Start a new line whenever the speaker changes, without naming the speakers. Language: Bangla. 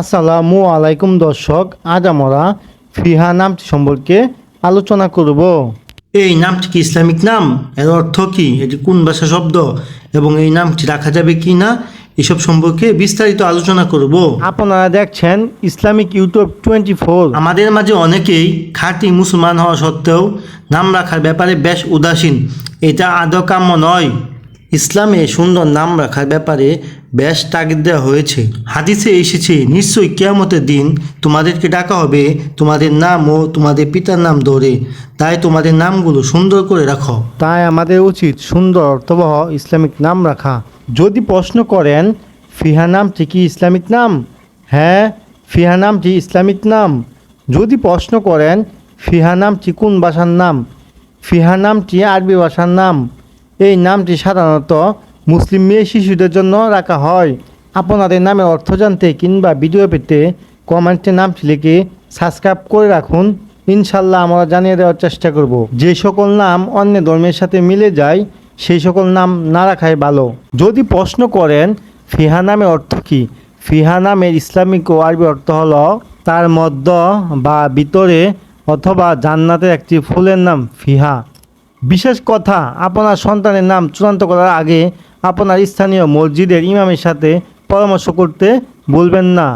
আসসালামু আলাইকুম দর্শক, আজ আমরা ফিহা নামটি সম্পর্কে আলোচনা করব।
এই নামটি কি ইসলামিক নাম? এর অর্থ কি? এটি কোন ভাষা শব্দ এবং এই নামটি রাখা যাবে কি না, এসব সম্পর্কে বিস্তারিত আলোচনা করব।
আপনারা দেখছেন ইসলামিক ইউটিউব 24।
আমাদের মাঝে অনেকেই খাঁটি মুসলমান হওয়া সত্ত্বেও নাম রাখার ব্যাপারে বেশ উদাসীন। এটা আদৌ কাম্য নয়। ইসলামে সুন্দর নাম রাখার ব্যাপারে বেশ তাগিদ দেওয়া হয়েছে। হাদিসে এসেছে, নিশ্চয়ই কিয়ামতের দিন তোমাদেরকে ডাকা হবে তোমাদের নাম ও তোমাদের পিতার নাম ধরে, তাই তোমাদের নামগুলো সুন্দর করে রাখো।
তাই আমাদের উচিত সুন্দর অর্থবহ ইসলামিক নাম রাখা। যদি প্রশ্ন করেন ফিহা নামটি কি ইসলামিক নাম, হ্যাঁ, ফিহা নামটি ইসলামিক নাম। যদি প্রশ্ন করেন ফিহা নামটি কোন ভাষার নাম, ফিহা নামটি আরবি ভাষার নাম। এই নামটি সাধারণত মুসলিম মেয়ে শিশুদের জন্য রাখা হয়। আপনাদের নামের অর্থ জানতে কিংবা ভিডিও পেতে কমেন্টে নামটি লিখে সাবস্ক্রাইব করে রাখুন। ইনশাল্লাহ আমরা জানিয়ে দেওয়ার চেষ্টা করব। যে সকল নাম অন্য ধর্মের সাথে মিলে যায় সেই সকল নাম না রাখাই ভালো। যদি প্রশ্ন করেন ফিহা নামের অর্থ কী, ফিহা নামের ইসলামিক ও আরবি অর্থ হলো তার মধ্য বা ভিতরে অথবা জান্নাতের একটি ফুলের নাম ফিহা। বিশেষ কথা, আপনার সন্তানের নাম চূড়ান্ত করার আগে আপনার স্থানীয় মসজিদের ইমামের সাথে পরামর্শ করতে ভুলবেন না।